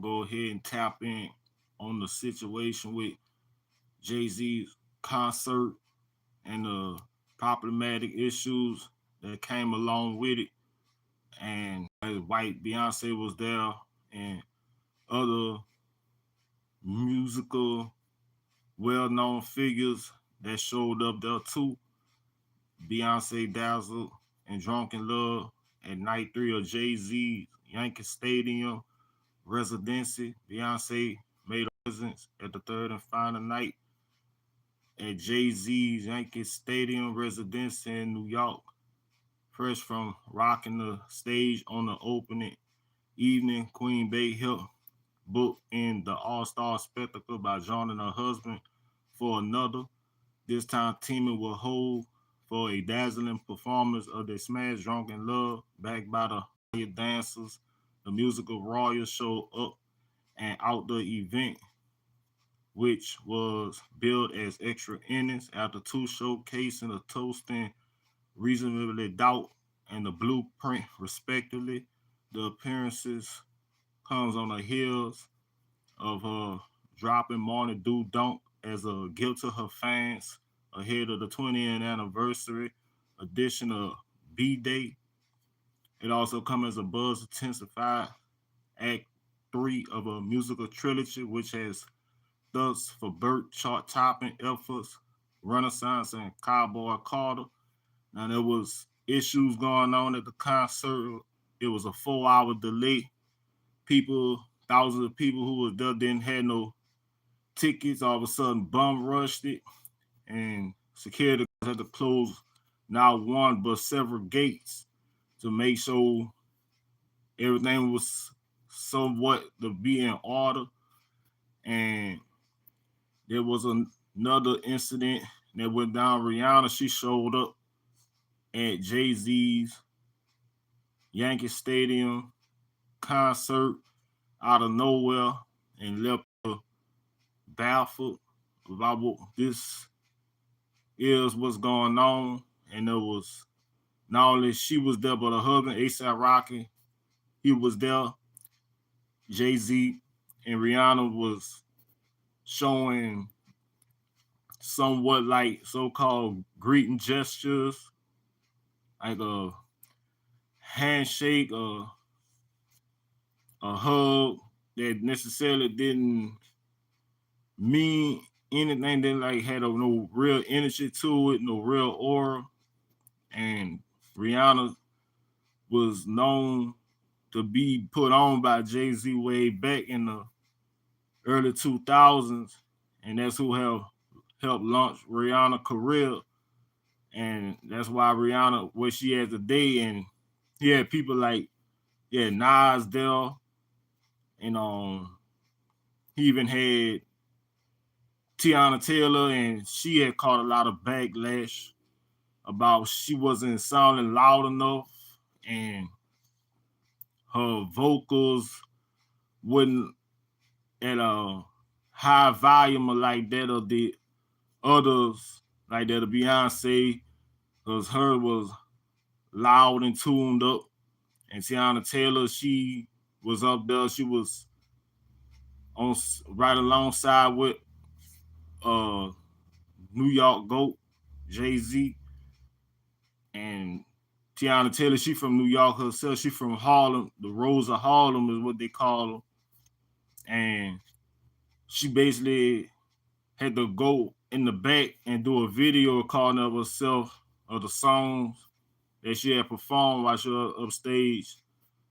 go ahead and tap in on the situation with Jay-Z's concert and the problematic issues that came along with it. And as white Beyonce was there and other musical well-known figures that showed up there too. Beyonce dazzled and drunk in love at night 3 of Jay-Z Yankee Stadium Residency. Beyonce made a presence at the third and final night at Jay-Z's Yankee Stadium Residency in New York. Fresh from rocking the stage on the opening evening, Queen Bey helped book in the all-star spectacle by joining her husband for another, this time teaming with Hov for a dazzling performance of their smash Drunken Love, backed by the hired dancers. The musical royals showed up and outdoor event, which was billed as extra innings after two showcasing the toasting reasonably doubt and the blueprint respectively. The appearances comes on the heels of her dropping Morning Dew Dunk as a gift to her fans ahead of the 20th anniversary edition of B-Day. It also comes as a buzz intensified Act 3 of a musical trilogy, which has thus for Burt chart-topping efforts, Renaissance and Cowboy Carter. Now there was issues going on at the concert. It was a 4-hour delay. Thousands of people who was there didn't have no tickets. All of a sudden, bum rushed it, and security had to close not one but several gates to make sure everything was somewhat to be in order. And there was another incident that went down. Rihanna, she showed up at Jay-Z's Yankee Stadium concert out of nowhere and left her baffled about what this is, what's going on. And there was not only she was there, but her husband, A$AP Rocky, he was there. Jay-Z and Rihanna was showing somewhat like so-called greeting gestures, like a handshake, a hug that necessarily didn't mean anything, that like had no real energy to it, no real aura. And Rihanna was known to be put on by Jay-Z way back in the early 2000s, and that's who helped launch Rihanna's career. And that's why Rihanna, where she is today, and he had people like, Nas there, and he even had Tiana Taylor, and she had caught a lot of backlash about she wasn't sounding loud enough, and her vocals wouldn't at a high volume like that of the others, like that of Beyonce, because her was loud and tuned up. And Tiana Taylor, she was up there. She was on right alongside with New York GOAT, Jay-Z. And Tiana Taylor, she from New York herself. She from Harlem. The Rose of Harlem is what they call her. And she basically had to go in the back and do a video recording of herself of the songs that she had performed while she was upstage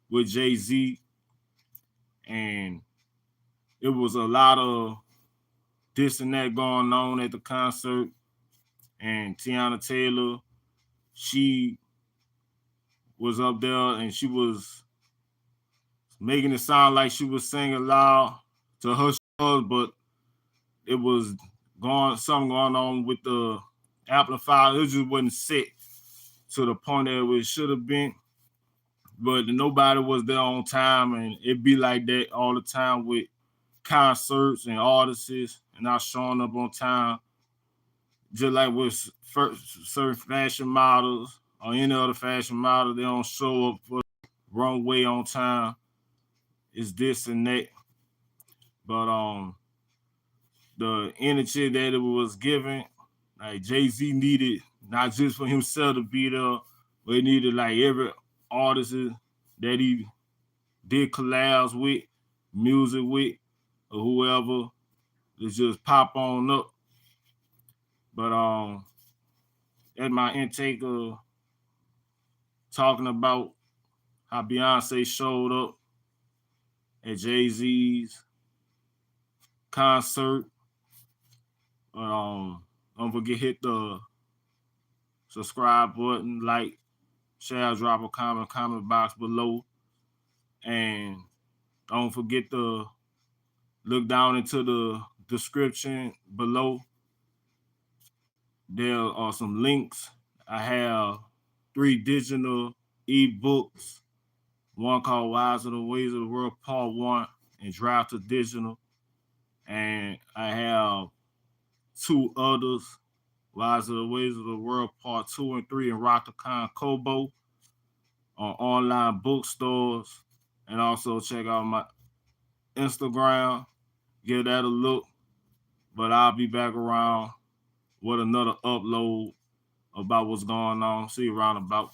with Jay-Z. And it was a lot of this and that going on at the concert. And Tiana Taylor, she was up there and she was making it sound like she was singing loud to her shows, but it was something going on with the amplifier. It just wasn't set to the point that it should have been. But nobody was there on time, and it be like that all the time with concerts and artists and not showing up on time. Just like with certain fashion models or any other fashion model, they don't show up for the runway on time. It's this and that. But the energy that it was given, like Jay-Z needed not just for himself to be there, but he needed like every artist that he did collabs with, music with, or whoever to just pop on up. But that's my intake of talking about how Beyonce showed up at Jay-Z's concert. But don't forget hit the subscribe button, like, share, drop a comment box below, and don't forget to look down into the description below. There are some links. I have 3 digital ebooks. One called Wise of the Ways of the World Part 1 and Drive to Digital. And I have 2 others, Wise of the Ways of the World Part 2 and 3 and Rock the Con Kobo on online bookstores. And also check out my Instagram. Give that a look. But I'll be back around with another upload about what's going on. See you around about.